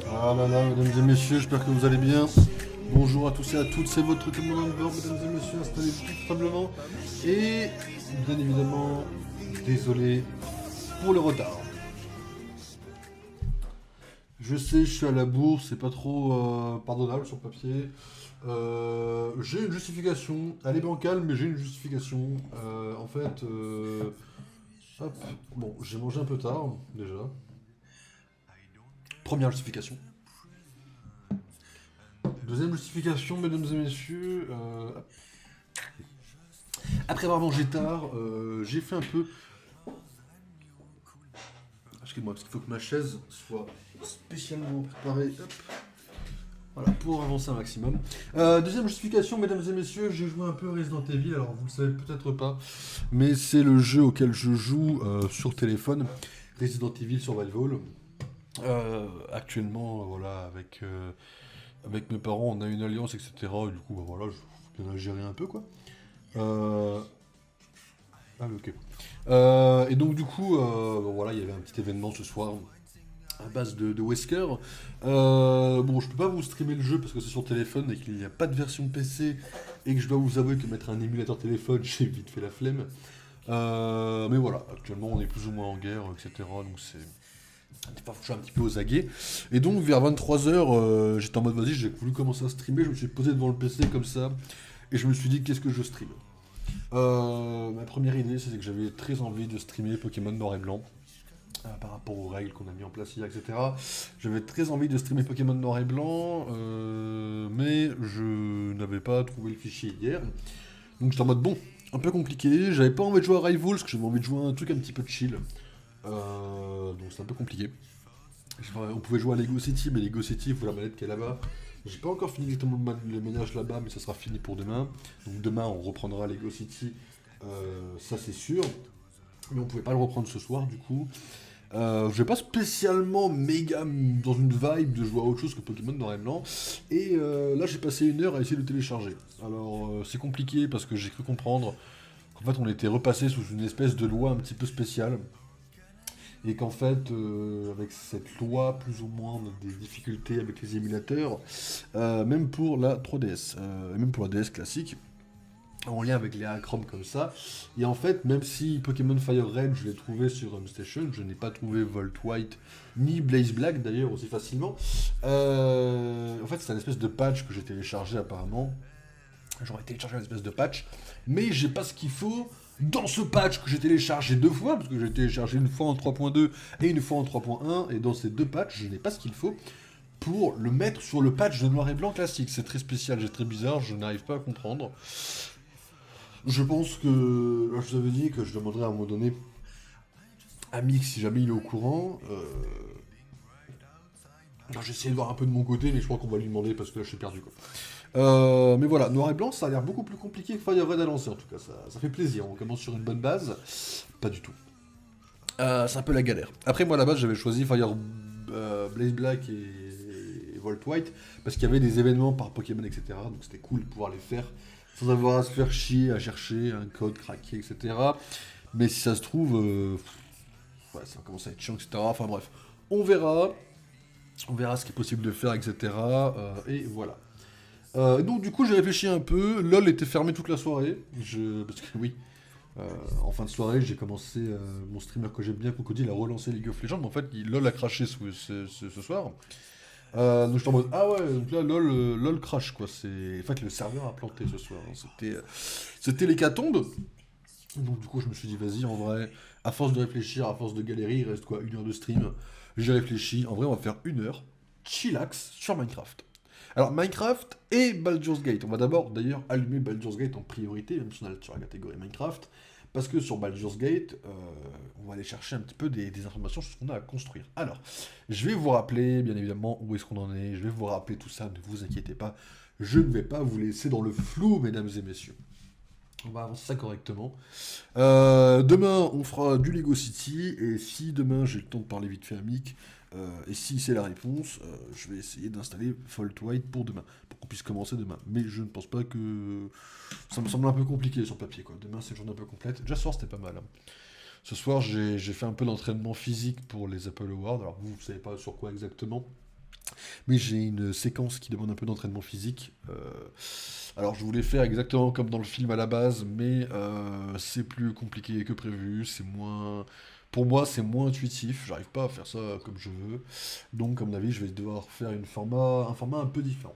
Ah là là, mesdames et messieurs, j'espère que vous allez bien. Bonjour à tous et à toutes, c'est votre commandant de bord, mesdames et messieurs, installez-vous confortablement. Et bien évidemment, désolé pour le retard. Je sais, je suis à la bourse, c'est pas trop pardonnable sur le papier. J'ai une justification, elle est bancale, mais j'ai une justification. Hop, bon, j'ai mangé un peu tard, déjà. Première justification. Deuxième justification, mesdames et messieurs, après avoir mangé tard, j'ai fait un peu. Excusez-moi, parce qu'il faut que ma chaise soit spécialement préparée. Hop. Voilà, pour avancer un maximum. Deuxième justification, mesdames et messieurs, j'ai joué un peu à Resident Evil, alors vous le savez peut-être pas, mais c'est le jeu auquel je joue sur téléphone, Resident Evil Survival. Actuellement, voilà, avec mes parents, on a une alliance, etc. Et du coup, bah, voilà, je viens de gérer un peu, quoi. Euh, Ah, ok. Et donc, du coup, bon, voilà, il y avait un petit événement ce soir à base de Wesker. Bon, je peux pas vous streamer le jeu parce que c'est sur téléphone et qu'il n'y a pas de version PC et que je dois vous avouer que mettre un émulateur téléphone, j'ai vite fait la flemme. Mais voilà, actuellement, on est plus ou moins en guerre, etc. Donc, c'est. Parfois, je suis un petit peu aux aguets. Et donc, vers 23h, j'étais en mode vas-y, j'ai voulu commencer à streamer. Je me suis posé devant le PC comme ça et je me suis dit qu'est-ce que je stream. Ma première idée, c'était que j'avais très envie de streamer Pokémon Noir et Blanc. Par rapport aux règles qu'on a mis en place hier, etc. J'avais très envie de streamer Pokémon Noir et Blanc, mais je n'avais pas trouvé le fichier hier. Donc j'étais en mode bon, un peu compliqué. J'avais pas envie de jouer à Rivals, parce que j'avais envie de jouer à un truc un petit peu chill. Donc c'est un peu compliqué. On pouvait jouer à Lego City, mais Lego City, il faut la manette qui est là-bas. J'ai pas encore fini exactement le ménage là-bas, mais ça sera fini pour demain. Donc demain, on reprendra Lego City, ça c'est sûr. Mais on pouvait pas le reprendre ce soir, du coup. Je vais pas spécialement méga dans une vibe de jouer à autre chose que Pokémon Noir et Blanc. Et là, j'ai passé une heure à essayer de télécharger. Alors, c'est compliqué parce que j'ai cru comprendre qu'en fait, on était repassé sous une espèce de loi un petit peu spéciale. Et qu'en fait, avec cette loi, plus ou moins, on a des difficultés avec les émulateurs, même pour la 3DS, et même pour la DS classique, en lien avec les acromes comme ça. Et en fait, même si Pokémon Fire Red, je l'ai trouvé sur Home Station, je n'ai pas trouvé Volt White, ni Blaze Black d'ailleurs aussi facilement. En fait, c'est un espèce de patch que j'ai téléchargé apparemment. J'aurais téléchargé une espèce de patch, mais j'ai pas ce qu'il faut dans ce patch que j'ai téléchargé deux fois, parce que j'ai téléchargé une fois en 3.2 et une fois en 3.1, et dans ces deux patchs, je n'ai pas ce qu'il faut pour le mettre sur le patch de noir et blanc classique. C'est très spécial, c'est très bizarre, je n'arrive pas à comprendre. Je pense que. Je vous avais dit que je demanderais à un moment donné à Mix si jamais il est au courant. J'ai essayé de voir un peu de mon côté, mais je crois qu'on va lui demander parce que là je suis perdu quoi. Mais voilà, noir et blanc, ça a l'air beaucoup plus compliqué que Fire Red à lancer en tout cas. Ça fait plaisir, on commence sur une bonne base. Pas du tout. C'est un peu la galère. Après, moi à la base, j'avais choisi Fire Blaze Black et Volt White parce qu'il y avait des événements par Pokémon, etc. Donc c'était cool de pouvoir les faire sans avoir à se faire chier, à chercher un code craqué, etc. Mais si ça se trouve, ouais, ça commence à être chiant, etc. Enfin bref, on verra. On verra ce qui est possible de faire, etc. Et voilà. Donc du coup j'ai réfléchi un peu. LOL était fermé toute la soirée. Parce que oui, en fin de soirée j'ai commencé mon streamer que j'aime bien, Crocodile, a relancé League of Legends. Mais en fait LOL a craché ce soir. Donc j'étais en mode ah ouais, donc là LOL crash quoi. En fait le serveur a planté ce soir. Hein. C'était l'hécatombe. Donc du coup je me suis dit vas-y en vrai, à force de réfléchir, à force de galérer, il reste quoi, une heure de stream. J'ai réfléchi, en vrai on va faire une heure, chillax sur Minecraft. Alors Minecraft et Baldur's Gate. On va d'abord d'ailleurs allumer Baldur's Gate en priorité, même si on est sur la catégorie Minecraft. Parce que sur Baldur's Gate, on va aller chercher un petit peu des informations sur ce qu'on a à construire. Alors, je vais vous rappeler, bien évidemment, où est-ce qu'on en est. Je vais vous rappeler tout ça, ne vous inquiétez pas. Je ne vais pas vous laisser dans le flou, mesdames et messieurs. On va avancer ça correctement. Demain, on fera du Lego City. Et si demain, j'ai le temps de parler vite fait à Mick, et si c'est la réponse, je vais essayer d'installer Fault White pour demain. Pour qu'on puisse commencer demain. Mais je ne pense pas que... Ça me semble un peu compliqué sur papier, quoi. Demain, c'est une journée un peu complète. Déjà, ce soir, c'était pas mal. Hein. Ce soir, j'ai fait un peu d'entraînement physique pour les Apple Awards. Alors, vous ne savez pas sur quoi exactement. Mais j'ai une séquence qui demande un peu d'entraînement physique. Alors je voulais faire exactement comme dans le film à la base, mais c'est plus compliqué que prévu, c'est moins... Pour moi, c'est moins intuitif, j'arrive pas à faire ça comme je veux. Donc, à mon avis, je vais devoir faire un format un peu différent.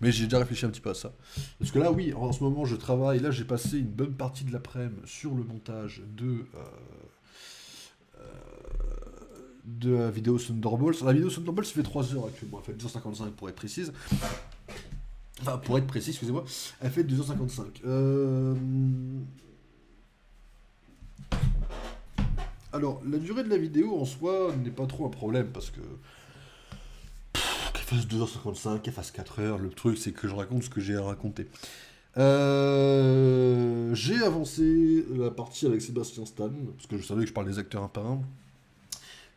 Mais j'ai déjà réfléchi un petit peu à ça. Parce que là, oui, en ce moment, je travaille. Là, j'ai passé une bonne partie de l'après-midi sur le montage de la vidéo Thunderbolts. La vidéo Thunderbolts, ça fait 3 heures actuellement. Elle fait 2h55 pour être précise. Enfin, pour être précis, excusez-moi. Elle fait 2h55. Alors, la durée de la vidéo en soi n'est pas trop un problème parce que qu'elle fasse 2h55, qu'elle fasse 4 heures, le truc c'est que je raconte ce que j'ai à raconter. J'ai avancé la partie avec Sébastien Stan, parce que je savais que je parlais des acteurs un par un.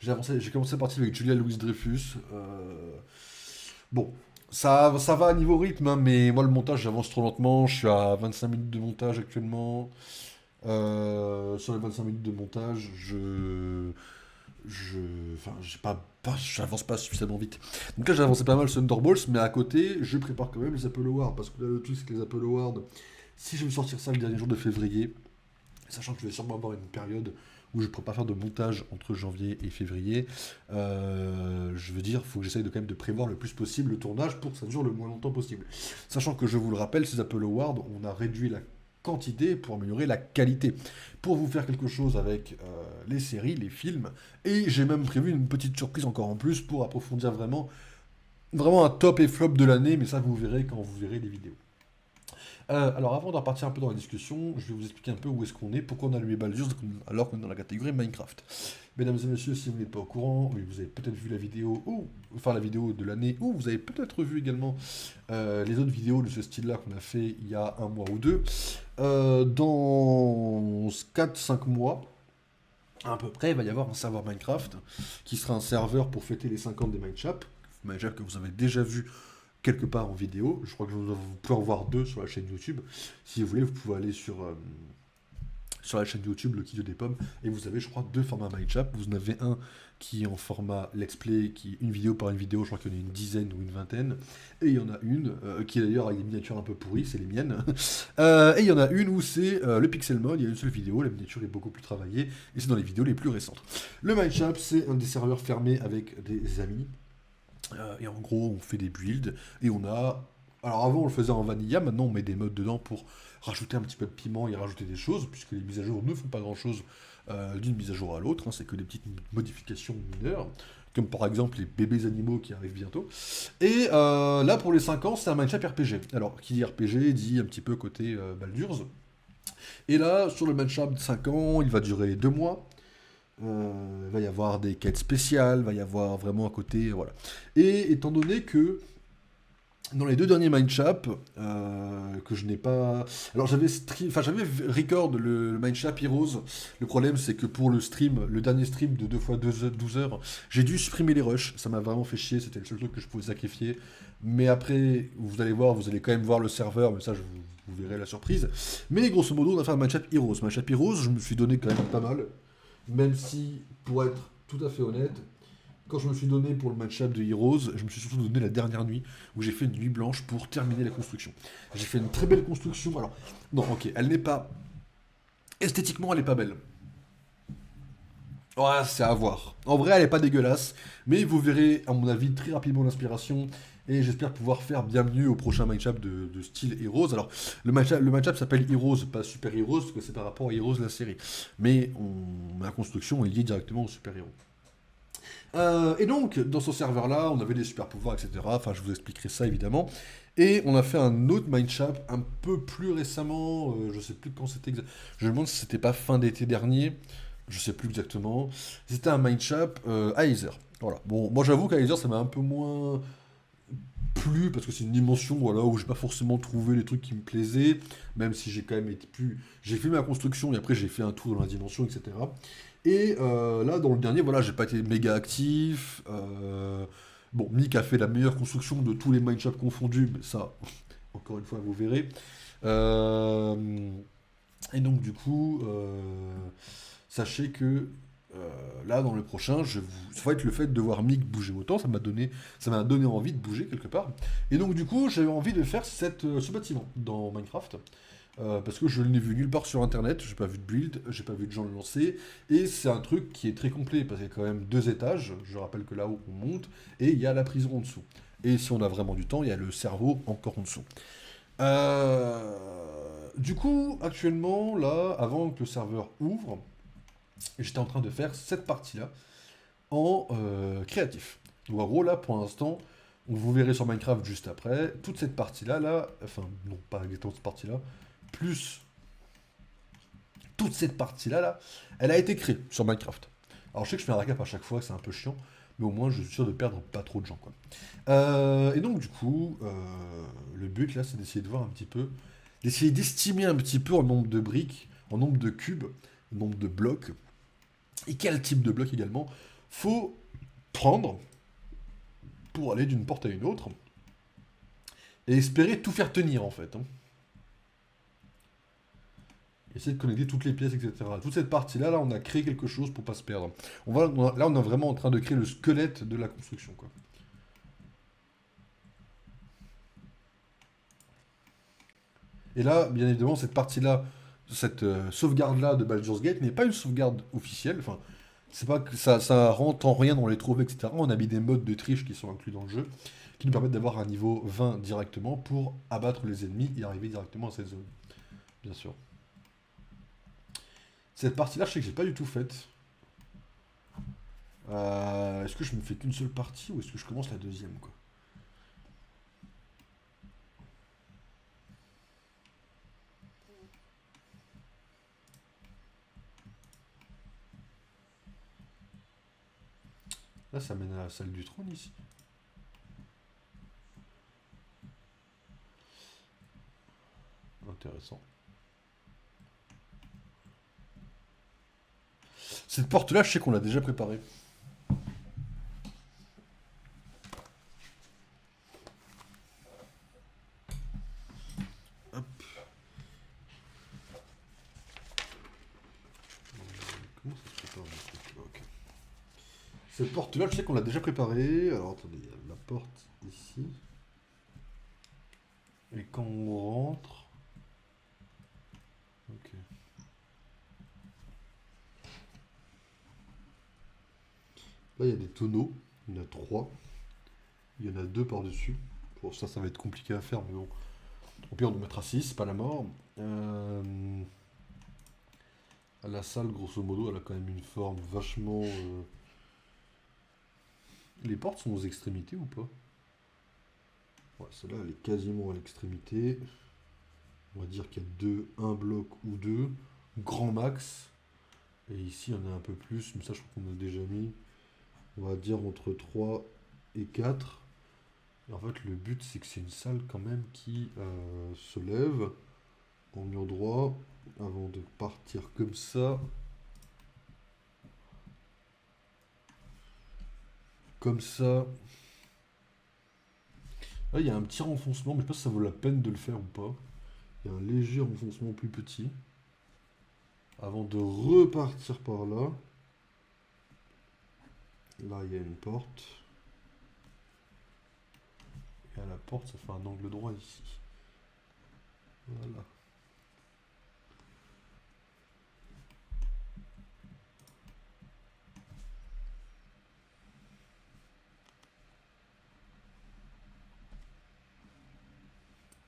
J'ai commencé la partie avec Julia Louis-Dreyfus. Bon, ça va à niveau rythme, hein, mais moi le montage j'avance trop lentement. Je suis à 25 minutes de montage actuellement. Sur les 25 minutes de montage, je, enfin, j'avance pas suffisamment vite. Donc là, j'ai avancé pas mal sur Thunderbolts, mais à côté, je prépare quand même les Apple Awards, parce que là, le truc, c'est que les Apple Awards, si je veux sortir ça le dernier jour de février, sachant que je vais sûrement avoir une période où je ne pourrai pas faire de montage entre janvier et février, je veux dire, il faut que j'essaye de quand même de prévoir le plus possible le tournage pour que ça dure le moins longtemps possible. Sachant que je vous le rappelle, ces Apple Awards, on a réduit la quantité pour améliorer la qualité, pour vous faire quelque chose avec les séries, les films, et j'ai même prévu une petite surprise encore en plus pour approfondir vraiment un top et flop de l'année, mais ça vous verrez quand vous verrez les vidéos. Alors avant de repartir un peu dans la discussion, je vais vous expliquer un peu où est-ce qu'on est, pourquoi on a allumé Baldur's alors qu'on est dans la catégorie Minecraft. Mesdames et messieurs, si vous n'êtes pas au courant, oui, vous avez peut-être vu la vidéo, enfin la vidéo de l'année, ou vous avez peut-être vu également les autres vidéos de ce style-là qu'on a fait il y a un mois ou deux. Dans 4-5 mois, à peu près, il va y avoir un serveur Minecraft qui sera un serveur pour fêter les 50 des Mindshap que vous avez déjà vu quelque part en vidéo. Je crois que vous pouvez en voir deux sur la chaîne YouTube. Si vous voulez, vous pouvez aller sur la chaîne YouTube, le Kid des Pommes, et vous avez, je crois, deux formats Mindshap. Vous en avez un qui est en format Let's Play, qui est une vidéo par une vidéo, je crois qu'il y en a une dizaine ou une vingtaine, et il y en a une qui d'ailleurs a des miniatures un peu pourries, c'est les miennes, et il y en a une où c'est le pixel mode, il y a une seule vidéo, la miniature est beaucoup plus travaillée, et c'est dans les vidéos les plus récentes. Le Mindshap, c'est un des serveurs fermés avec des amis, et en gros, on fait des builds, et on a... Alors avant, on le faisait en vanilla, maintenant on met des modes dedans pour rajouter un petit peu de piment et rajouter des choses, puisque les mises à jour ne font pas grand-chose d'une mise à jour à l'autre, hein, c'est que des petites modifications mineures, comme par exemple les bébés animaux qui arrivent bientôt. Et là, pour les 5 ans, c'est un Mindshap RPG. Alors, qui dit RPG dit un petit peu côté Baldur's. Et là, sur le Mindshap de 5 ans, il va durer 2 mois. Il va y avoir des quêtes spéciales, il va y avoir vraiment un côté, voilà. Et étant donné que dans les deux derniers Mindshap, que je n'ai pas... Alors j'avais record le Mindshap Heroes. Le problème c'est que pour le dernier stream de 2 fois 12 heures, j'ai dû supprimer les rushs. Ça m'a vraiment fait chier, c'était le seul truc que je pouvais sacrifier. Mais après, vous allez voir, vous allez quand même voir le serveur, mais ça vous verrez la surprise. Mais grosso modo, on va faire un Mindshap Heroes. Mindshap Heroes, je me suis donné quand même pas mal. Même si, pour être tout à fait honnête, quand je me suis donné pour le match-up de Heroes, je me suis surtout donné la dernière nuit où j'ai fait une nuit blanche pour terminer la construction. J'ai fait une très belle construction. Alors, non, ok, elle n'est pas. Esthétiquement, elle n'est pas belle. Ouais, c'est à voir. En vrai, elle n'est pas dégueulasse, mais vous verrez, à mon avis, très rapidement l'inspiration. Et j'espère pouvoir faire bien mieux au prochain match-up de style Heroes. Alors, le match-up s'appelle Heroes, pas Super Heroes, parce que c'est par rapport à Heroes la série. Mais la construction est liée directement au Super Héros. Et donc, dans ce serveur-là, on avait des super pouvoirs, etc. Enfin, je vous expliquerai ça évidemment. Et on a fait un autre Mindshap un peu plus récemment, je sais plus quand c'était je me demande si c'était pas fin d'été dernier, je sais plus exactement. C'était un Mindshap à Aether. Voilà. Bon, moi j'avoue qu'à Aether, ça m'a un peu moins plu parce que c'est une dimension voilà, où j'ai pas forcément trouvé les trucs qui me plaisaient, même si j'ai quand même été plus. J'ai fait ma construction et après j'ai fait un tour dans la dimension, etc. Et là, dans le dernier, voilà, j'ai pas été méga actif. Bon, Mick a fait la meilleure construction de tous les Mindshaps confondus, mais ça, encore une fois, vous verrez. Et donc, du coup, sachez que là, dans le prochain, ça va être le fait de voir Mick bouger autant, ça m'a donné envie de bouger quelque part. Et donc, du coup, j'avais envie de faire ce bâtiment dans Minecraft. Parce que je ne l'ai vu nulle part sur internet, j'ai pas vu de build, j'ai pas vu de gens le lancer, et c'est un truc qui est très complet, parce qu'il y a quand même 2 étages, je rappelle que là-haut on monte, et il y a la prison en dessous. Et si on a vraiment du temps, il y a le cerveau encore en dessous. Du coup, actuellement, là, avant que le serveur ouvre, j'étais en train de faire cette partie-là en créatif. Donc en gros, là, pour l'instant, vous verrez sur Minecraft juste après, toute cette partie-là, enfin, non, pas exactement cette partie-là, plus toute cette partie-là, elle a été créée sur Minecraft. Alors je sais que je fais un récap à chaque fois, c'est un peu chiant, mais au moins je suis sûr de perdre pas trop de gens, quoi. Et donc du coup, le but là, c'est d'essayer de voir un petit peu, d'essayer d'estimer un petit peu en nombre de briques, en nombre de cubes, en nombre de blocs, et quel type de bloc également faut prendre pour aller d'une porte à une autre, et espérer tout faire tenir en fait, hein. Essayer de connecter toutes les pièces, etc. Toute cette partie-là, là, on a créé quelque chose pour pas se perdre. Là, on est vraiment en train de créer le squelette de la construction, quoi. Et là, bien évidemment, cette partie-là, cette sauvegarde-là de Baldur's Gate n'est pas une sauvegarde officielle. Enfin, c'est pas que ça rentre en rien dans les trophées, etc. On a mis des modes de triche qui sont inclus dans le jeu, qui nous permettent d'avoir un niveau 20 directement pour abattre les ennemis et arriver directement à cette zone, bien sûr. Cette partie-là, je sais que j'ai pas du tout faite. Est-ce que je me fais qu'une seule partie ou est-ce que je commence la deuxième, quoi? Là, ça mène à la salle du trône ici. Intéressant. Cette porte-là, je sais qu'on l'a déjà préparée. Hop. Comment ça se prépare le truc? Ok. Cette porte-là, je sais qu'on l'a déjà préparée. Alors attendez, il y a la porte ici. Et quand on rentre. Ok. Là, il y a des tonneaux. Il y en a 3. Il y en a 2 par-dessus. Bon, ça va être compliqué à faire, mais bon. Au pire, on en mettra 6, pas la mort. La salle, grosso modo, elle a quand même une forme vachement. Les portes sont aux extrémités ou pas? Ouais, celle-là, elle est quasiment à l'extrémité. On va dire qu'il y a un bloc ou deux, grand max. Et ici, on a un peu plus, mais ça, je crois qu'on a déjà mis. On va dire entre 3 et 4. Et en fait, le but, c'est que c'est une salle quand même qui se lève en mur droit avant de partir comme ça. Comme ça. Là, il y a un petit renfoncement, mais je sais pas si ça vaut la peine de le faire ou pas. Il y a un léger renfoncement plus petit. Avant de repartir par là. Là, il y a une porte. Et à la porte, ça fait un angle droit ici. Voilà.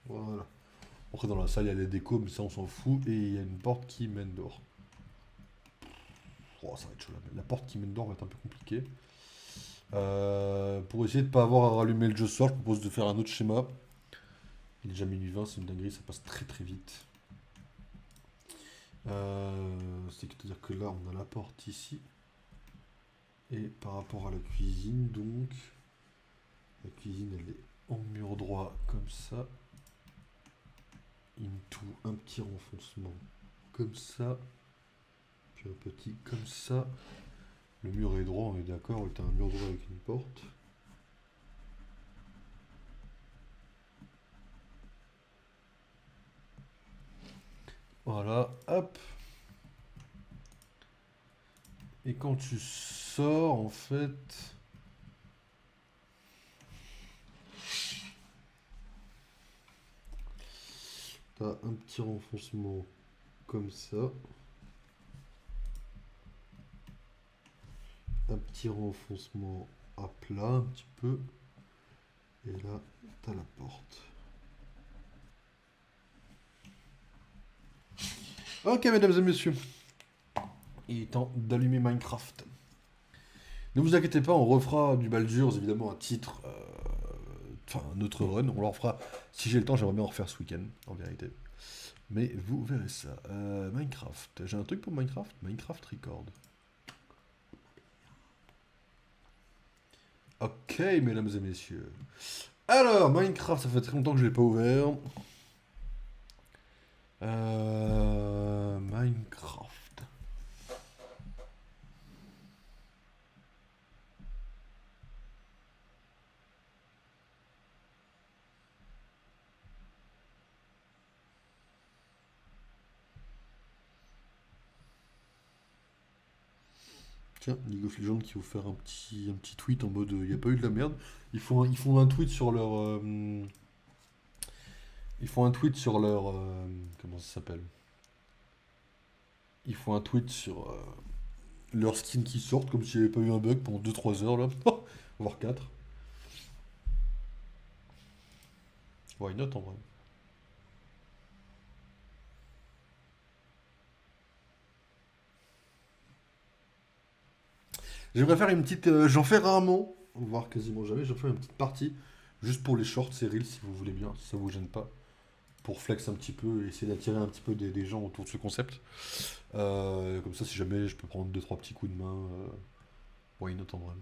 Voilà. Après, dans la salle, il y a les décos, mais ça, on s'en fout. Et il y a une porte qui mène dehors. Oh, ça va être chaud là. La porte qui mène dehors va être un peu compliquée. Pour essayer de ne pas avoir à rallumer le jeu ce soir, je propose de faire un autre schéma. Il est déjà minuit 20, c'est une dinguerie, ça passe très très vite. C'est-à-dire que là, on a la porte ici. Et par rapport à la cuisine, donc, la cuisine, elle est en mur droit comme ça. Into un petit renfoncement comme ça. Puis un petit comme ça. Le mur est droit, on est d'accord, c'est un mur droit avec une porte. Voilà, hop. Et quand tu sors, en fait... T'as un petit renfoncement comme ça. Un petit renfoncement à plat, un petit peu. Et là, t'as la porte. Ok, mesdames et messieurs. Il est temps d'allumer Minecraft. Ne vous inquiétez pas, on refera du Baldur's, évidemment, un titre, enfin, un autre run. On leur fera, si j'ai le temps, j'aimerais bien en refaire ce week-end, en vérité. Mais vous verrez ça. Minecraft. J'ai un truc pour Minecraft. Minecraft Record. Ok, mesdames et messieurs. Alors, Minecraft, ça fait très longtemps que je l'ai pas ouvert. Minecraft. Tiens, League of Legends qui va faire un petit tweet en mode il n'y a pas eu de la merde. Ils font un tweet sur leur. Ils font un tweet sur leur. Comment ça s'appelle? Ils font un tweet sur leurs skins qui sortent comme s'il n'y avait pas eu un bug pendant 2-3 heures là. Voire 4. Why not en vrai? J'aimerais faire une petite. J'en fais rarement, voire quasiment jamais. J'en fais une petite partie juste pour les shorts et reels si vous voulez bien, si ça vous gêne pas. Pour flex un petit peu et essayer d'attirer un petit peu des gens autour de ce concept. Comme ça, si jamais je peux prendre deux trois petits coups de main, why not en vrai.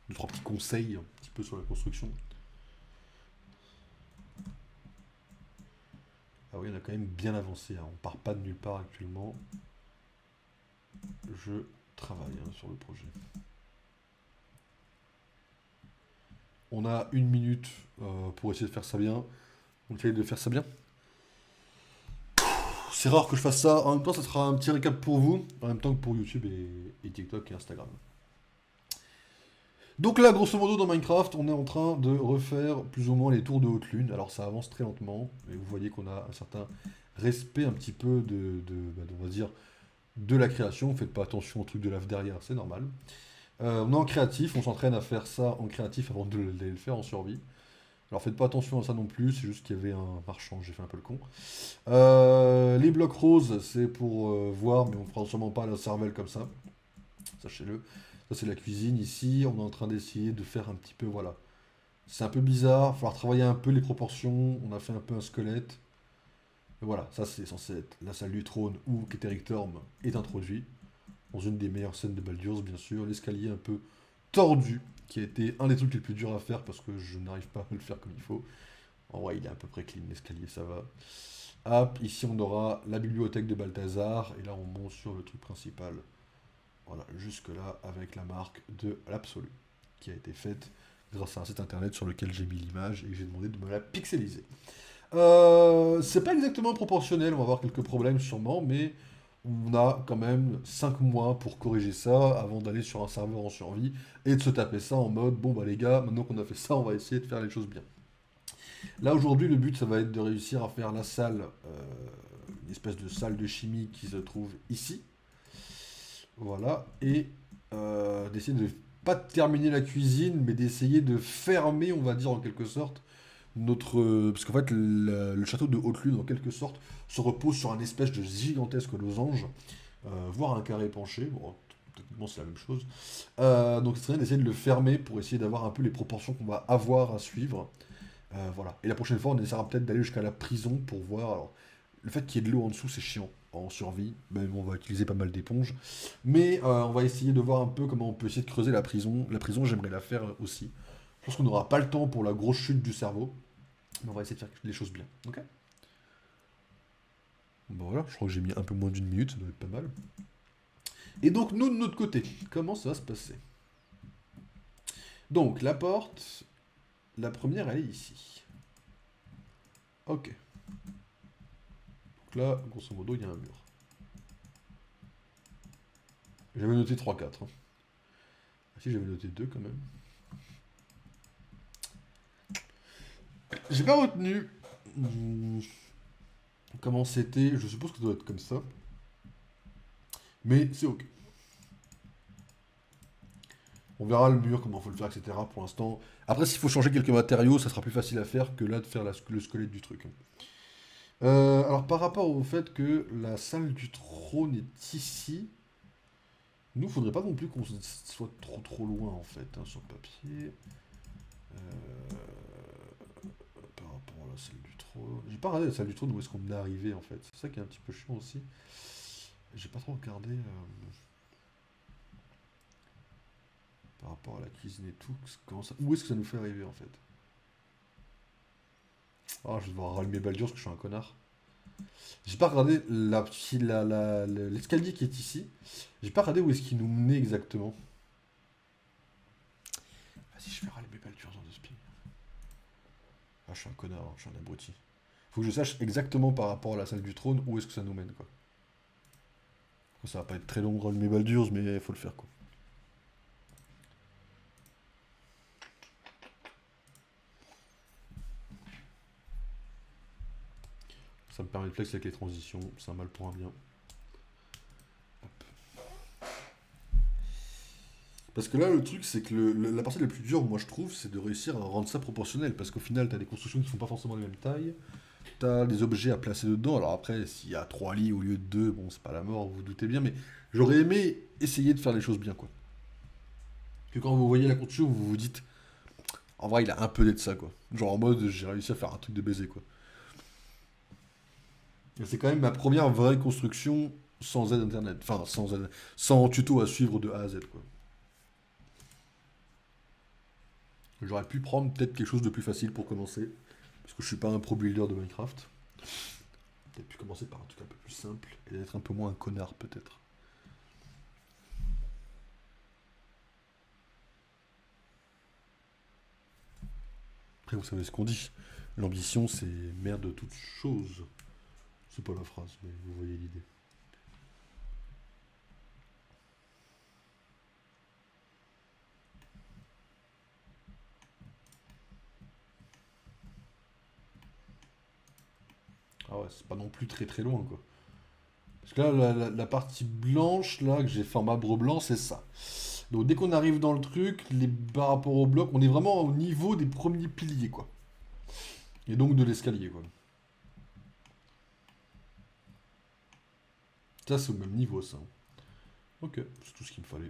Deux trois petits conseils un petit peu sur la construction. Ah oui, on a quand même bien avancé, hein. On part pas de nulle part actuellement. Je travaille hein, sur le projet. On a 1 minute pour essayer de faire ça bien. On essaye de faire ça bien. C'est rare que je fasse ça. En même temps, ça sera un petit récap pour vous, en même temps que pour YouTube et TikTok et Instagram. Donc là, grosso modo, dans Minecraft, on est en train de refaire plus ou moins les tours de haute lune. Alors ça avance très lentement, mais vous voyez qu'on a un certain respect un petit peu on va dire, de la création. Faites pas attention au truc de lave derrière, c'est normal. On est en créatif, on s'entraîne à faire ça en créatif avant de le faire en survie. Alors faites pas attention à ça non plus, c'est juste qu'il y avait un marchand, j'ai fait un peu le con. Les blocs roses, c'est pour voir, mais on fera sûrement pas la cervelle comme ça. Sachez-le. Ça, c'est la cuisine. Ici, on est en train d'essayer de faire un petit peu, voilà. C'est un peu bizarre, il va falloir travailler un peu les proportions. On a fait un peu un squelette. Et voilà, ça, c'est censé être la salle du trône où Keteric Thorm est introduit. Dans une des meilleures scènes de Baldur's, bien sûr. L'escalier un peu tordu, qui a été un des trucs les plus durs à faire parce que je n'arrive pas à le faire comme il faut. En vrai, il est à peu près clean, l'escalier, ça va. Hop, ici, on aura la bibliothèque de Balthazar. Et là, on monte sur le truc principal. Voilà, jusque-là avec la marque de l'absolu, qui a été faite grâce à un site internet sur lequel j'ai mis l'image et que j'ai demandé de me la pixeliser. C'est pas exactement proportionnel, on va avoir quelques problèmes sûrement, mais on a quand même 5 mois pour corriger ça avant d'aller sur un serveur en survie et de se taper ça en mode bon bah les gars, maintenant qu'on a fait ça, on va essayer de faire les choses bien. Là aujourd'hui, le but ça va être de réussir à faire la salle, une espèce de salle de chimie qui se trouve ici. Voilà, et d'essayer de pas terminer la cuisine, mais d'essayer de fermer, on va dire en quelque sorte, notre. Parce qu'en fait, le château de Haute-Lune, en quelque sorte, se repose sur un espèce de gigantesque losange, voire un carré penché. Bon, techniquement, c'est la même chose. Donc, c'est d'essayer de le fermer pour essayer d'avoir un peu les proportions qu'on va avoir à suivre. Voilà. Et la prochaine fois, on essaiera peut-être d'aller jusqu'à la prison pour voir. Alors, le fait qu'il y ait de l'eau en dessous, c'est chiant en survie. Même on va utiliser pas mal d'éponges. Mais on va essayer de voir un peu comment on peut essayer de creuser la prison. La prison, j'aimerais la faire aussi. Je pense qu'on n'aura pas le temps pour la grosse chute du cerveau. Mais on va essayer de faire les choses bien. Ok. Bon voilà, je crois que j'ai mis un peu moins d'1 minute, ça doit être pas mal. Et donc nous de notre côté, comment ça va se passer? Donc la porte, la première elle est ici. Ok. Donc là, grosso modo, il y a un mur. J'avais noté 3-4. Hein. Ah, si, j'avais noté 2 quand même. J'ai pas retenu comment c'était. Je suppose que ça doit être comme ça. Mais c'est ok. On verra le mur, comment il faut le faire, etc. Pour l'instant. Après, s'il faut changer quelques matériaux, ça sera plus facile à faire que là de faire le squelette du truc. Alors, par rapport au fait que la salle du trône est ici, nous, faudrait pas non plus qu'on soit trop loin en fait, hein, sur le papier. Par rapport à la salle du trône. J'ai pas regardé la salle du trône où est-ce qu'on est arrivé en fait. C'est ça qui est un petit peu chiant aussi. J'ai pas trop regardé par rapport à la cuisine et tout. Où est-ce que ça nous fait arriver en fait. Ah, je vais devoir rallumer Baldur parce que je suis un connard. J'ai pas regardé l'escalier qui est ici. J'ai pas regardé où est-ce qu'il nous menait exactement. Vas-y, je vais rallumer Baldur dans 2 spies. Ah, je suis un connard, hein, je suis un abruti. Faut que je sache exactement par rapport à la salle du trône où est-ce que ça nous mène, quoi. Ça va pas être très long de rallumer Baldur's, mais il faut le faire, quoi. Ça me permet de flex avec les transitions, c'est un mal pour un bien. Hop. Parce que là, le truc, c'est que la partie la plus dure, moi je trouve, c'est de réussir à rendre ça proportionnel. Parce qu'au final, t'as des constructions qui font pas forcément la même taille. T'as des objets à placer dedans. Alors après, s'il y a 3 lits au lieu de 2, bon, c'est pas la mort, vous vous doutez bien. Mais j'aurais aimé essayer de faire les choses bien, quoi. Que quand vous voyez la construction, vous vous dites, en vrai, il a un peu d'être ça, quoi. Genre en mode, j'ai réussi à faire un truc de baiser, quoi. Et c'est quand même ma première vraie construction sans aide internet. Enfin, sans tuto à suivre de A à Z, quoi. J'aurais pu prendre peut-être quelque chose de plus facile pour commencer. Parce que je suis pas un pro builder de Minecraft. Peut-être pu commencer par un truc un peu plus simple et d'être un peu moins un connard, peut-être. Après, vous savez ce qu'on dit. L'ambition, c'est mère de toute chose. C'est pas la phrase, mais vous voyez l'idée. Ah ouais, c'est pas non plus très très loin, quoi. Parce que là, la partie blanche, là, que j'ai fait en marbre blanc, c'est ça. Donc dès qu'on arrive dans le truc, par rapport au bloc, on est vraiment au niveau des premiers piliers, quoi. Et donc de l'escalier, quoi. Ça, c'est au même niveau, ça. Ok, c'est tout ce qu'il me fallait.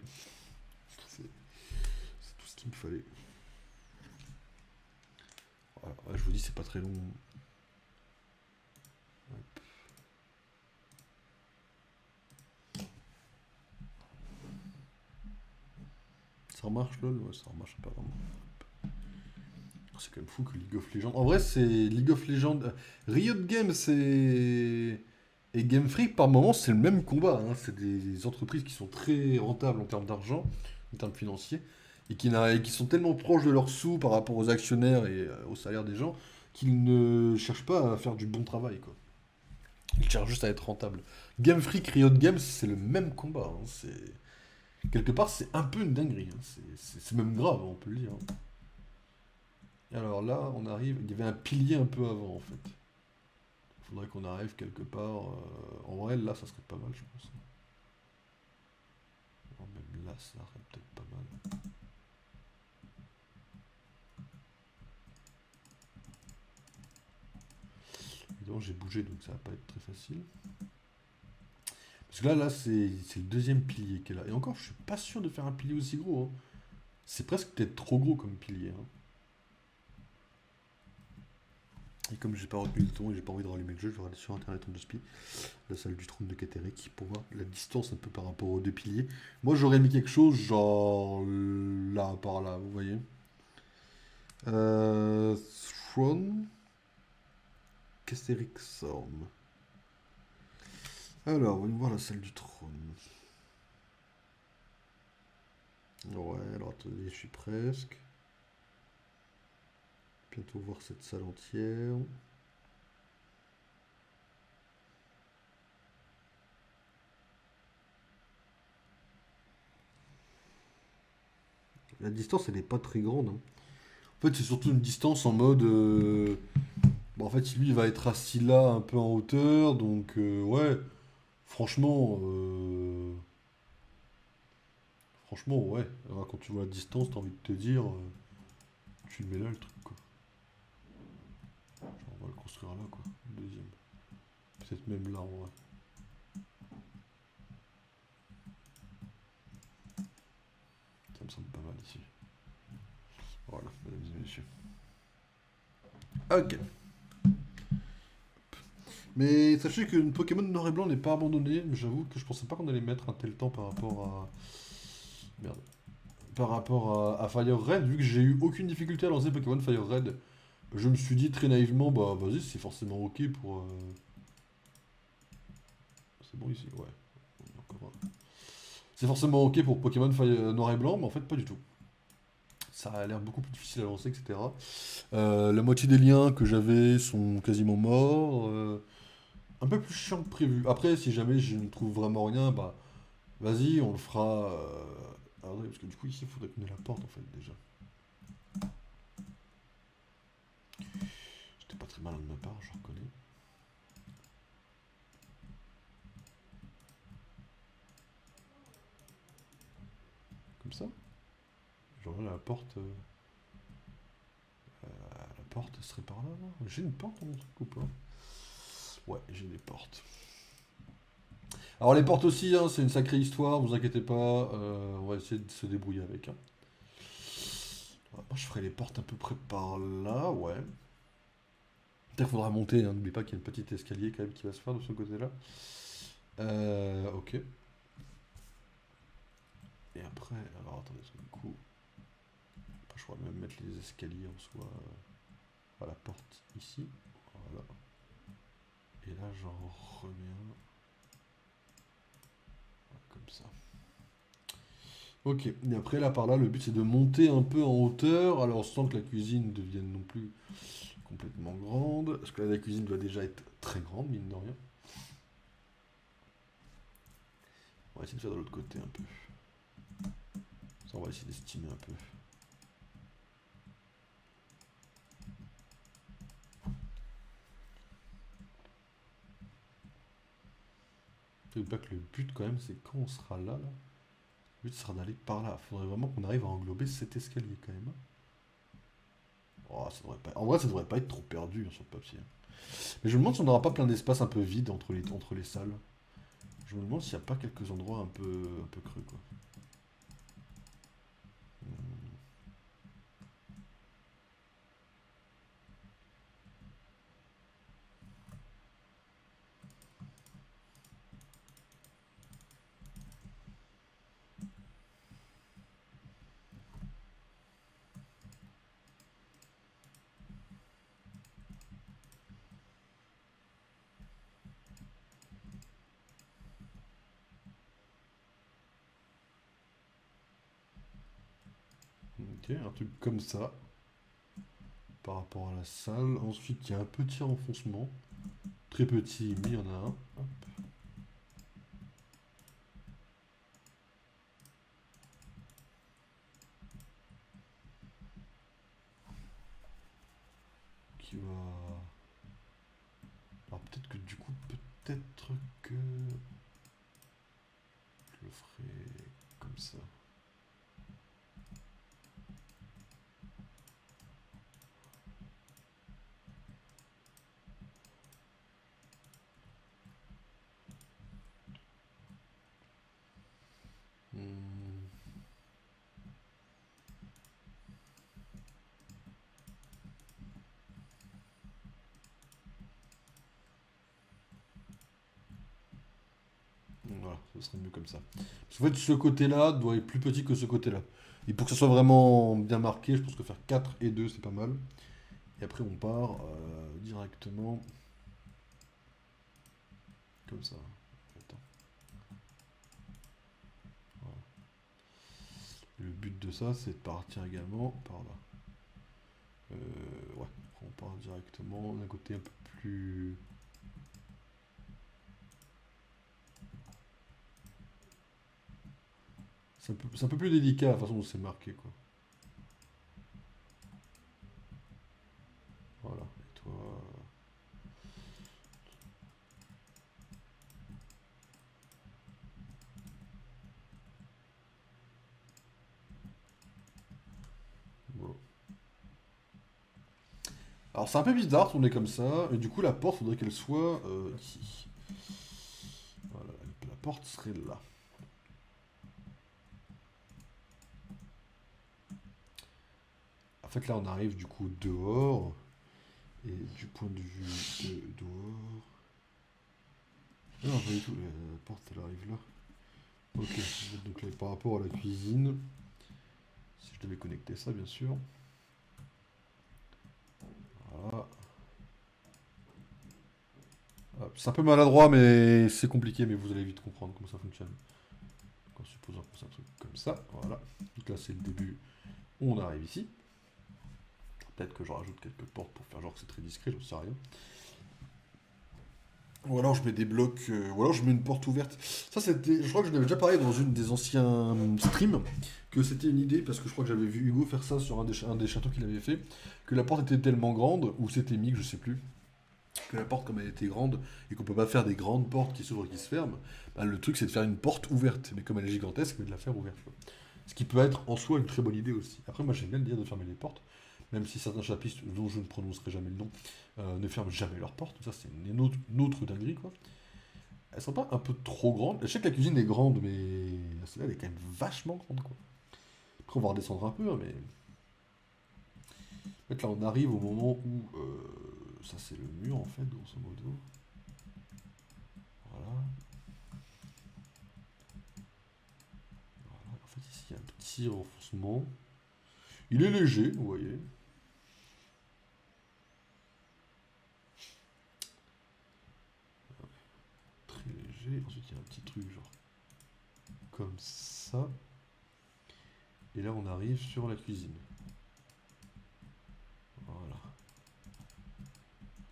C'est tout ce qu'il me fallait. Voilà, ouais, je vous dis, c'est pas très long. Hop. Ça remarche, lol? Ouais, ça remarche pas vraiment. C'est quand même fou que League of Legends. En vrai, c'est League of Legends. Riot Games et Game Freak, par moment, c'est le même combat. Hein. C'est des entreprises qui sont très rentables en termes d'argent, en termes financiers, et qui sont tellement proches de leurs sous par rapport aux actionnaires et au salaire des gens qu'ils ne cherchent pas à faire du bon travail, quoi. Ils cherchent juste à être rentables. Game Freak, Riot Games, c'est le même combat. Hein. Quelque part, c'est un peu une dinguerie. Hein. C'est même grave, on peut le dire. Hein. Alors là, on arrive. Il y avait un pilier un peu avant en fait. Il faudrait qu'on arrive quelque part. En vrai, là, ça serait pas mal, je pense. Alors, même là, ça serait peut-être pas mal. Évidemment, j'ai bougé donc ça va pas être très facile. Parce que là, c'est le deuxième pilier qui est là. Et encore, je suis pas sûr de faire un pilier aussi gros. Hein. C'est presque peut-être trop gros comme pilier. Hein. Et comme j'ai pas retenu le ton et j'ai pas envie de rallumer le jeu, je vais regarder sur internet en 2 la salle du trône de Katerek pour voir la distance un peu par rapport aux 2 piliers. Moi j'aurais mis quelque chose genre là, par là, vous voyez. Throne Katerek Sorm. Alors, voyons voir la salle du trône. Ouais, alors attendez, je suis presque. Bientôt voir cette salle entière. la distance, elle est pas très grande, hein. En fait, c'est surtout une distance en mode. Bon, en fait, lui, il va être assis là, un peu en hauteur, donc ouais, franchement, franchement, ouais. Alors, quand tu vois la distance, t'as envie de te dire, tu le mets là, le truc, quoi. Genre, on va le construire là, quoi. Le deuxième. Peut-être même là, en vrai. Ça me semble pas mal ici. Voilà, mesdames et messieurs. Ok. Mais sachez que Pokémon Noir et Blanc n'est pas abandonné, mais j'avoue que je pensais pas qu'on allait mettre un tel temps par rapport à. Merde. Par rapport à Fire Red, vu que j'ai eu aucune difficulté à lancer Pokémon Fire Red, je me suis dit très naïvement, bah vas-y, c'est forcément ok pour. C'est bon ici, ouais. Encore un. C'est forcément ok pour Pokémon Noir et Blanc, mais en fait pas du tout. Ça a l'air beaucoup plus difficile à lancer, etc. La moitié des liens que j'avais sont quasiment morts. Un peu plus chiant que prévu. Après, si jamais je ne trouve vraiment rien, bah vas-y, on le fera. Alors, parce que du coup, ici, il faudrait qu'on ait la porte en fait déjà. C'était pas très malin de ma part, je reconnais. Comme ça. Genre là, la porte. La porte serait par là, non? J'ai une porte dans mon truc ou pas? Ouais, j'ai des portes. Alors les portes aussi, hein, c'est une sacrée histoire, vous inquiétez pas, on va essayer de se débrouiller avec, hein. Moi je ferai les portes à peu près par là, ouais. Peut-être qu'il faudra monter, hein, n'oublie pas qu'il y a une petite escalier quand même qui va se faire de ce côté-là. Ok. Et après, alors attendez, parce que du coup, après, je pourrais même mettre les escaliers en soi à la porte ici. Voilà. Et là j'en remets un. Comme ça. Ok, et après là par là, le but c'est de monter un peu en hauteur, alors sans que la cuisine devienne non plus complètement grande, parce que là la cuisine doit déjà être très grande, mine de rien. On va essayer de faire de l'autre côté un peu. Ça, on va essayer d'estimer un peu. N'oublie pas que le but quand même, c'est quand on sera là, le but sera d'aller par là. Faudrait vraiment qu'on arrive à englober cet escalier quand même, hein. Oh, ça devrait pas. En vrai, ça devrait pas être trop perdu, hein, sur le papier. Mais je me demande si on n'aura pas plein d'espaces un peu vides entre les salles. Je me demande s'il n'y a pas quelques endroits un peu creux, quoi. Ok, un truc comme ça, par rapport à la salle. Ensuite, il y a un petit renfoncement. Très petit, mais il y en a un. Hop. Qui va. Alors peut-être que du coup, peut-être que je le ferai comme ça. Hmm. Voilà, ce serait mieux comme ça. Parce qu'en fait, ce côté-là doit être plus petit que ce côté-là. Et pour que ça soit vraiment bien marqué, je pense que faire 4 et 2, c'est pas mal. Et après, on part directement comme ça. Attends. Voilà. Le but de ça, c'est de partir également par là. Ouais, on part directement d'un côté un peu plus. C'est un peu plus délicat la façon dont c'est marqué, quoi. Alors c'est un peu bizarre, tourner comme ça, et du coup la porte, faudrait qu'elle soit ici. Voilà, la porte serait là. En fait là on arrive du coup dehors, et du point de vue de dehors... Non, pas du tout, la porte elle arrive là. Ok, donc là, par rapport à la cuisine, si je devais connecter ça bien sûr. Voilà. C'est un peu maladroit, mais c'est compliqué, mais vous allez vite comprendre comment ça fonctionne. Donc, en supposant qu'on fasse un truc comme ça, voilà. Donc là, c'est le début. On arrive ici. Peut-être que je rajoute quelques portes pour faire genre que c'est très discret, j'en sais rien. Ou alors je mets des blocs, ou alors je mets une porte ouverte. Ça, c'était, je crois que je l'avais déjà parlé dans une des anciens streams, que c'était une idée, parce que je crois que j'avais vu Hugo faire ça sur un des châteaux qu'il avait fait, que la porte était tellement grande, ou c'était Mick, je sais plus, que la porte, comme elle était grande, et qu'on peut pas faire des grandes portes qui s'ouvrent et qui se ferment, bah, le truc c'est de faire une porte ouverte, mais comme elle est gigantesque, mais de la faire ouverte. Quoi. Ce qui peut être en soi une très bonne idée aussi. Après, moi j'aime bien le dire de fermer les portes, même si certains chapitres dont je ne prononcerai jamais le nom ne ferment jamais leurs portes. Ça, c'est une autre dinguerie, quoi. Elles sont pas un peu trop grandes. Je sais que la cuisine est grande, mais celle-là, elle est quand même vachement grande, quoi. Après, on va redescendre un peu, hein, mais. En fait, là, on arrive au moment où. Ça, c'est le mur, en fait, grosso modo. Voilà. Voilà. En fait, ici, il y a un petit renfoncement. Il est léger, vous voyez. Très léger. Ensuite, il y a un petit truc, genre. Comme ça. Et là, on arrive sur la cuisine. Voilà.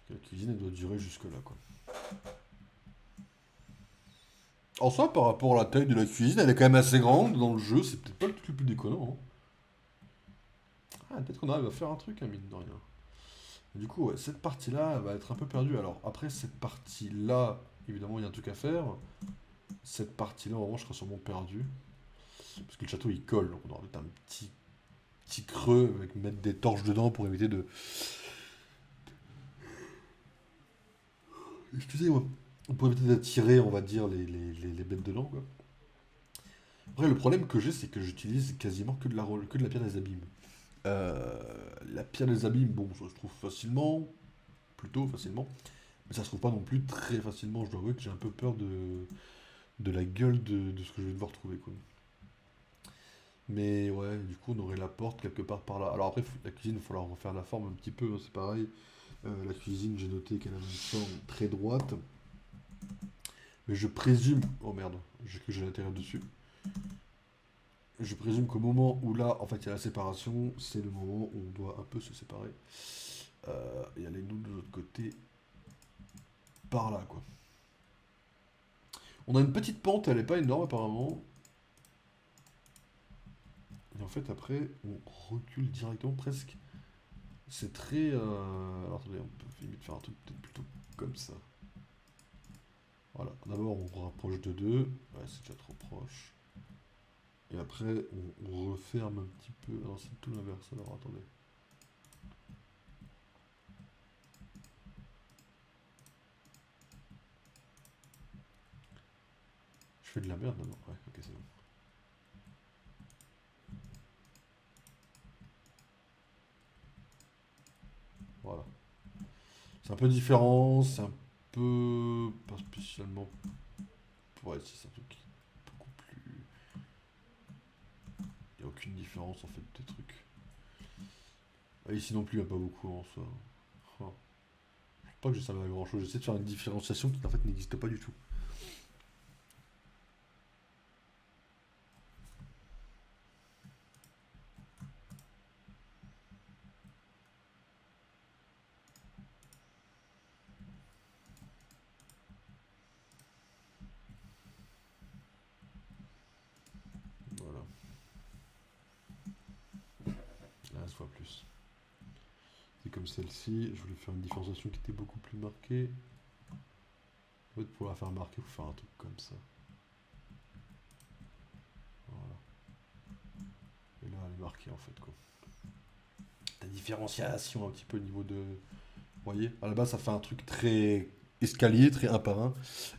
La cuisine, elle doit durer jusque-là, quoi. En soi, par rapport à la taille de la cuisine, elle est quand même assez grande dans le jeu. C'est peut-être pas le truc le plus déconnant. Hein. Ah, peut-être qu'on arrive à faire un truc, hein, mine de rien. Du coup, ouais, cette partie-là elle va être un peu perdue. Alors, après cette partie-là, évidemment, il y a un truc à faire. Cette partie-là, en revanche, je serai sûrement perdu. Parce que le château, il colle. Donc, on aura peut-être un petit creux avec mettre des torches dedans pour éviter de... Excusez-moi. Pour éviter d'attirer, on va dire, les bêtes dedans, quoi. Après, le problème que j'ai, c'est que j'utilise quasiment que de la pierre des abîmes. La pierre des abîmes, bon, ça se trouve facilement, plutôt facilement, mais ça se trouve pas non plus très facilement. Je dois avouer que j'ai un peu peur de la gueule de ce que je vais devoir trouver, quoi. Mais ouais, du coup, on aurait la porte quelque part par là. Alors après, la cuisine, il va falloir refaire la forme un petit peu, hein, c'est pareil. La cuisine, j'ai noté qu'elle avait une forme très droite, mais je présume... Oh merde, que j'ai l'intérieur dessus. Je présume qu'au moment où là, en fait, il y a la séparation, c'est le moment où on doit un peu se séparer. Et aller nous de l'autre côté, par là, quoi. On a une petite pente, elle est pas énorme apparemment. Et en fait, après, on recule directement presque. C'est très... Alors attendez, on peut limite faire un truc peut-être plutôt comme ça. Voilà, d'abord on rapproche de 2. Ouais, c'est déjà trop proche. Et après, on referme un petit peu. Alors c'est tout l'inverse, alors attendez. Je fais de la merde maintenant. Ouais, ok, c'est bon. Voilà. C'est un peu différent, c'est un peu... Pas spécialement... Ouais, si, c'est un truc beaucoup plus... Il n'y a aucune différence en fait des trucs. Ah, ici non plus, il n'y a pas beaucoup en soi. Enfin, je pense pas que je serve à grand chose. J'essaie de faire une différenciation qui en fait n'existe pas du tout. Voilà. Là, ça se voit plus. C'est comme celle-ci. Je voulais faire une différenciation qui était beaucoup plus marquée. En fait, pour la faire marquer, il faut faire un truc comme ça. Voilà. Et là, elle est marquée en fait, quoi. différenciation un petit peu au niveau de... Vous voyez, à la base, ça fait un truc très escalier, très un par un.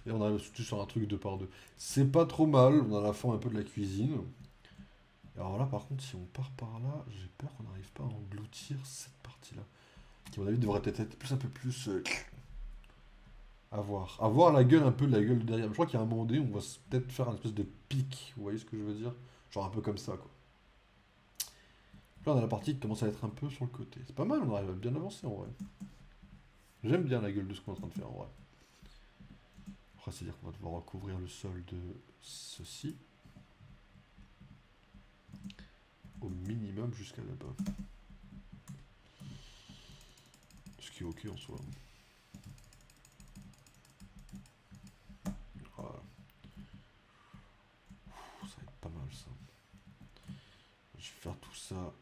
Et on arrive surtout sur un truc deux par deux. C'est pas trop mal, on a la forme un peu de la cuisine. Alors là, par contre, si on part par là, j'ai peur qu'on n'arrive pas à engloutir cette partie-là. Qui, à mon avis, devrait peut-être être plus, un peu plus... à voir. À voir la gueule, un peu la gueule de derrière. Je crois qu'il y a un moment donné, on va peut-être faire un espèce de pic. Vous voyez ce que je veux dire? Genre un peu comme ça, quoi. Là, on a la partie qui commence à être un peu sur le côté. C'est pas mal, on arrive à bien avancer, en vrai. J'aime bien la gueule de ce qu'on est en train de faire, en vrai. Après, c'est-à-dire qu'on va devoir recouvrir le sol de ceci. Au minimum jusqu'à là-bas. Ce qui est ok en soi. Voilà. Ça va être pas mal ça. Je vais faire tout ça.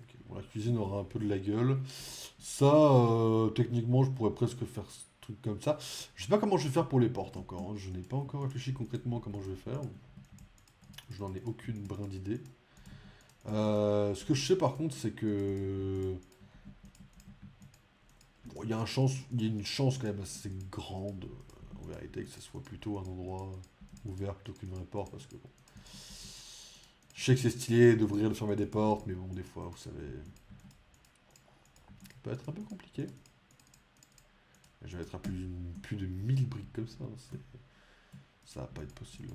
Ok, bon, la cuisine aura un peu de la gueule. Ça, techniquement, je pourrais presque faire ce truc comme ça. Je sais pas comment je vais faire pour les portes encore, hein. Je n'ai pas encore réfléchi concrètement comment je vais faire. Je n'en ai aucune brin d'idée. Ce que je sais par contre, c'est que bon, il y a une chance quand même assez grande, en vérité, que ce soit plutôt un endroit ouvert plutôt qu'une vraie porte, parce que bon, je sais que c'est stylé d'ouvrir, de fermer des portes, mais bon, des fois, vous savez, ça peut être un peu compliqué. Je vais être à plus de 1000 briques comme ça, hein, ça va pas être possible.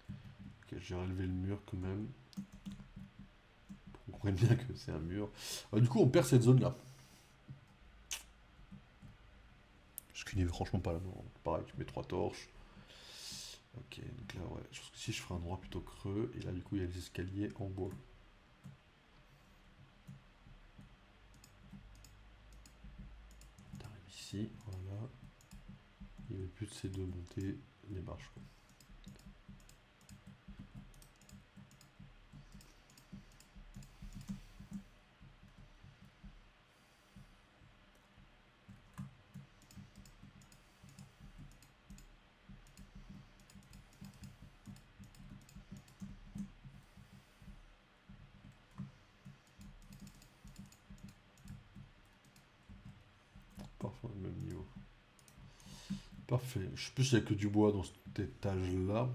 Ok, j'ai relevé le mur quand même. On comprend bien que c'est un mur. Du coup, on perd cette zone-là. Ce qui n'est franchement pas la mort. Pareil, tu mets trois torches. Ok, donc là, ouais, je pense que si je ferai un endroit plutôt creux, et là, du coup, il y a les escaliers en bois. T'arrives ici, voilà. Et le but, c'est de monter les marches, quoi. Parfois, au même niveau. Parfait. Je sais plus s'il y a que du bois dans cet étage-là.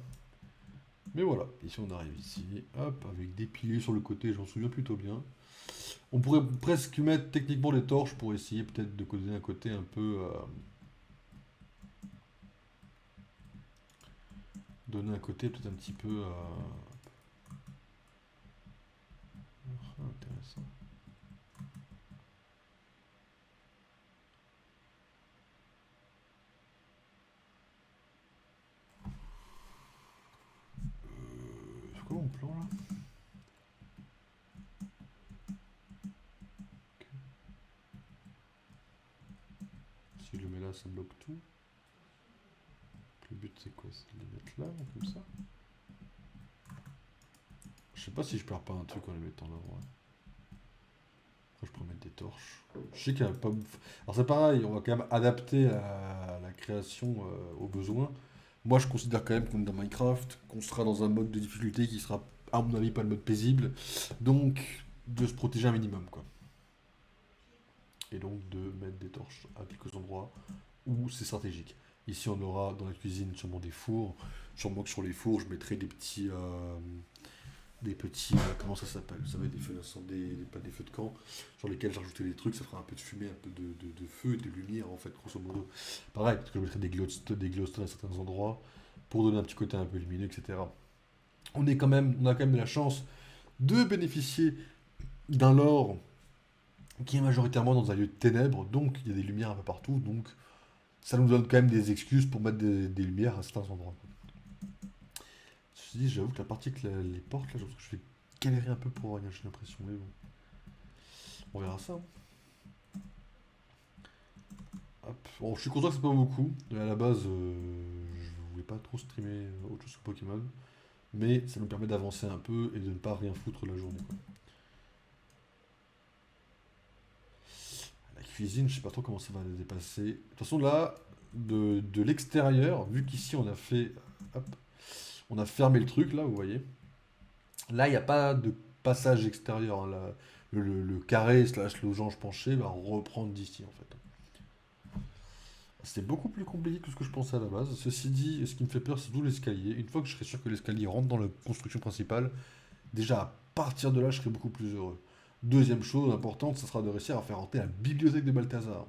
Mais voilà, ici on arrive ici, hop, avec des piliers sur le côté, j'en souviens plutôt bien. On pourrait presque mettre techniquement des torches pour essayer peut-être de causer un côté un peu... donner un côté peut-être un petit peu... intéressant. C'est quoi mon plan là? Ok. Si je le mets là, ça bloque tout. Le but c'est quoi? C'est de les mettre là, comme ça. Je sais pas si je perds pas un truc en les mettant là, ouais. Après, je pourrais mettre des torches. Je sais qu'il y a pas... Alors c'est pareil, on va quand même adapter la création aux besoins. Moi je considère quand même qu'on est dans Minecraft, qu'on sera dans un mode de difficulté qui sera à mon avis pas le mode paisible. Donc de se protéger un minimum quoi. Et donc de mettre des torches à quelques endroits où c'est stratégique. Ici on aura dans la cuisine sûrement des fours. Sûrement que sur les fours je mettrai des petits, comment ça s'appelle? Vous savez, des feux d'incendie, pas des feux de camp, sur lesquels j'ai rajouté des trucs, ça fera un peu de fumée, un peu de feu et de lumière en fait, grosso modo. Pareil, parce que je mettrai des glowstones à certains endroits pour donner un petit côté un peu lumineux, etc. On a quand même de la chance de bénéficier d'un lore qui est majoritairement dans un lieu de ténèbres, donc il y a des lumières un peu partout, donc ça nous donne quand même des excuses pour mettre des lumières à certains endroits. Ceci dit, j'avoue que la partie avec les portes, là, je pense que je vais galérer un peu pour rien, j'ai l'impression, mais bon. On verra ça, hein. Hop. Bon, je suis content que c'est pas beaucoup. Mais à la base, je voulais pas trop streamer autre chose que Pokémon. Mais ça nous permet d'avancer un peu et de ne pas rien foutre la journée, quoi. La cuisine, je sais pas trop comment ça va les dépasser. De toute façon, là, de l'extérieur, vu qu'ici on a fait. Hop, on a fermé le truc, là, vous voyez. Là, il n'y a pas de passage extérieur, hein, là. Le carré slash losange penché va reprendre d'ici, en fait. C'est beaucoup plus compliqué que ce que je pensais à la base. Ceci dit, ce qui me fait peur, c'est tout l'escalier. Une fois que je serai sûr que l'escalier rentre dans la construction principale, déjà à partir de là, je serai beaucoup plus heureux. Deuxième chose importante, ce sera de réussir à faire rentrer la bibliothèque de Balthazar.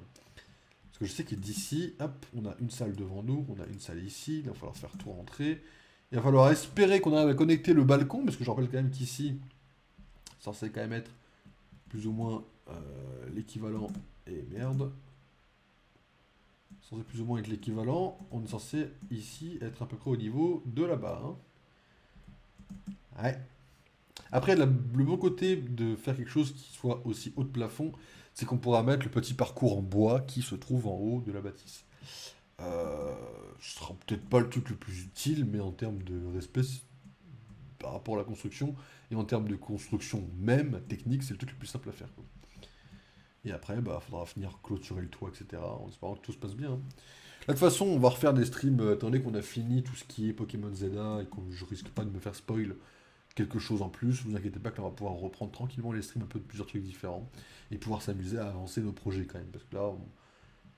Parce que je sais que d'ici, hop, on a une salle devant nous, on a une salle ici, il va falloir faire tout rentrer. Il va falloir espérer qu'on arrive à connecter le balcon, parce que je rappelle quand même qu'ici, c'est censé quand même être plus ou moins l'équivalent. Et merde. Censé plus ou moins être l'équivalent. On est censé ici être à peu près au niveau de là-bas, hein. Ouais. Après, le bon côté de faire quelque chose qui soit aussi haut de plafond, c'est qu'on pourra mettre le petit parcours en bois qui se trouve en haut de la bâtisse. Ce sera peut-être pas le truc le plus utile, mais en termes de respect par rapport à la construction, et en termes de construction même, technique, c'est le truc le plus simple à faire, quoi. Et après, bah, faudra finir clôturer le toit, etc. En espérant que tout se passe bien, hein. Là, de toute façon, on va refaire des streams, attendez qu'on a fini tout ce qui est Pokémon Zelda et que je risque pas de me faire spoil quelque chose en plus. Vous inquiétez pas que là, on va pouvoir reprendre tranquillement les streams un peu de plusieurs trucs différents et pouvoir s'amuser à avancer nos projets quand même. Parce que là,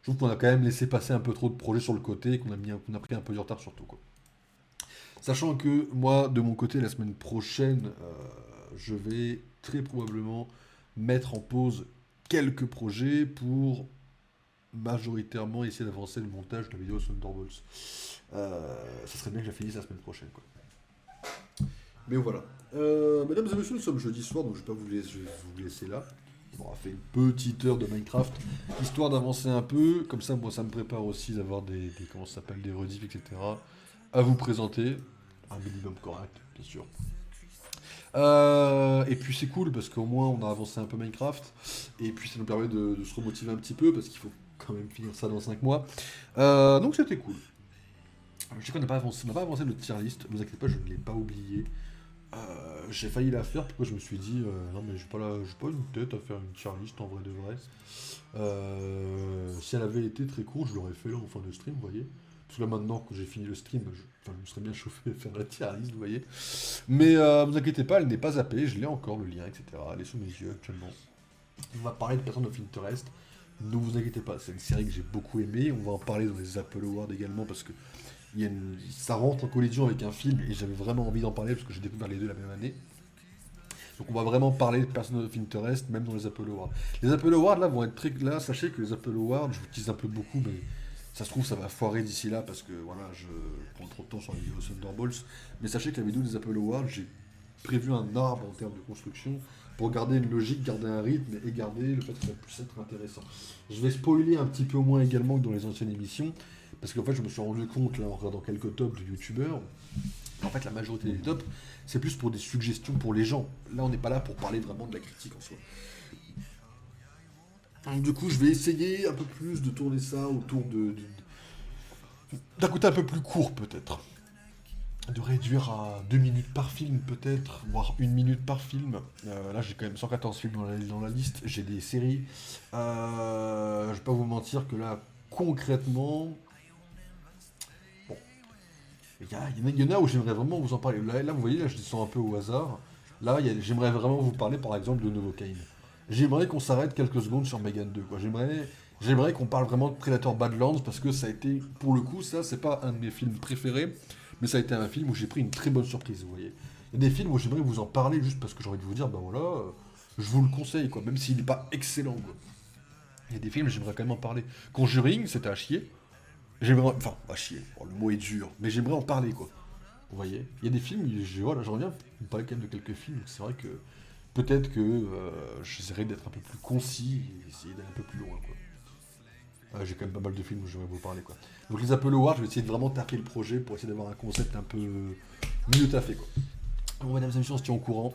je trouve qu'on a quand même laissé passer un peu trop de projets sur le côté et qu'on a pris un peu du retard sur tout, quoi. Sachant que moi, de mon côté, la semaine prochaine, je vais très probablement mettre en pause quelques projets pour majoritairement essayer d'avancer le montage de la vidéo Thunderbolts. Ça serait bien que je la finisse la semaine prochaine, quoi. Mais voilà. Mesdames et messieurs, nous sommes jeudi soir, donc je vais pas je vais vous laisser là. On aura fait une petite heure de Minecraft, histoire d'avancer un peu. Comme ça, moi, ça me prépare aussi d'avoir comment ça s'appelle, des rediffs, etc. à vous présenter. Un minimum correct, bien sûr. Et puis c'est cool parce qu'au moins on a avancé un peu Minecraft. Et puis ça nous permet de se remotiver un petit peu parce qu'il faut quand même finir ça dans 5 mois. Donc c'était cool. Je sais qu'on n'a pas avancé, on n'a pas avancé notre tier list. Ne vous inquiétez pas, je ne l'ai pas oublié. J'ai failli la faire, pourquoi je me suis dit non mais j'ai pas une tête à faire une tier list en vrai de vrai. Si elle avait été très courte, je l'aurais fait là en fin de stream, vous voyez. Parce que là maintenant que j'ai fini le stream, je me serais bien chauffé à faire la tier list, vous voyez. Mais vous inquiétez pas, elle n'est pas zappée, je l'ai encore le lien, etc. Elle est sous mes yeux actuellement. On va parler de Person of Interest. Ne vous inquiétez pas, c'est une série que j'ai beaucoup aimée. On va en parler dans les Apple Awards également parce que ça rentre en collision avec un film et j'avais vraiment envie d'en parler parce que j'ai découvert les deux la même année. Donc on va vraiment parler de Person of Interest même dans les Apple Awards. Les Apple Awards là vont être très... Là, sachez que les Apple Awards, je vous tease un peu beaucoup, mais ça se trouve ça va foirer d'ici là parce que voilà, je prends trop de temps sur la vidéo Thunderbolts. Mais sachez que la vidéo des Apple Awards, j'ai prévu un arbre en termes de construction pour garder une logique, garder un rythme et garder le fait que ça puisse être intéressant. Je vais spoiler un petit peu moins également que dans les anciennes émissions, parce qu'en fait je me suis rendu compte là en regardant quelques tops de youtubeurs, en fait la majorité des tops c'est plus pour des suggestions pour les gens. Là on n'est pas là pour parler vraiment de la critique en soi. Donc, du coup je vais essayer un peu plus de tourner ça autour d'un côté un peu plus court peut-être. De réduire à 2 minutes par film peut-être, voire 1 minute par film. Là j'ai quand même 114 films dans la liste, j'ai des séries. Je vais pas vous mentir que là, concrètement... Bon, il y en a où j'aimerais vraiment vous en parler. Là, vous voyez, là je descends un peu au hasard. Là, j'aimerais vraiment vous parler par exemple de Novocaine. J'aimerais qu'on s'arrête quelques secondes sur Megan 2, quoi. J'aimerais qu'on parle vraiment de Predator Badlands parce que ça a été, pour le coup, ça c'est pas un de mes films préférés. Mais ça a été un film où j'ai pris une très bonne surprise, vous voyez. Il y a des films où j'aimerais vous en parler juste parce que j'ai envie de vous dire, bah voilà, je vous le conseille, quoi, même s'il n'est pas excellent, quoi. Il y a des films, j'aimerais quand même en parler. Conjuring, c'était à chier. J'aimerais, enfin, à chier, bon, le mot est dur, mais j'aimerais en parler, quoi. Vous voyez. Il y a des films, voilà, j'aimerais bien vous parler quand même de quelques films, c'est vrai que peut-être que j'essaierai d'être un peu plus concis et essayer d'aller un peu plus loin, quoi. J'ai quand même pas mal de films où je vais vous parler, quoi. Donc les Apple Awards, je vais essayer de vraiment taper le projet pour essayer d'avoir un concept un peu mieux taffé, quoi. Bon, mesdames et messieurs, on se tient au courant.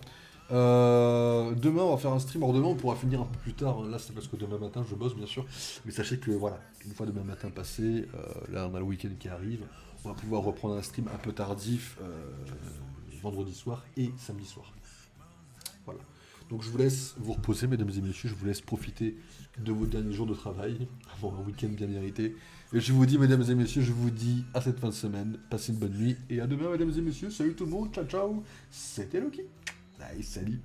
Demain, on va faire un stream. Alors demain, on pourra finir un peu plus tard. Là, c'est parce que demain matin, je bosse, bien sûr. Mais sachez que, voilà, une fois demain matin passé, là, on a le week-end qui arrive. On va pouvoir reprendre un stream un peu tardif vendredi soir et samedi soir. Voilà. Donc je vous laisse vous reposer, mesdames et messieurs. Je vous laisse profiter de vos derniers jours de travail avant un week-end bien mérité. Et je vous dis, mesdames et messieurs, je vous dis à cette fin de semaine. Passez une bonne nuit et à demain, mesdames et messieurs. Salut tout le monde. Ciao, ciao. C'était Loki. Allez, salut.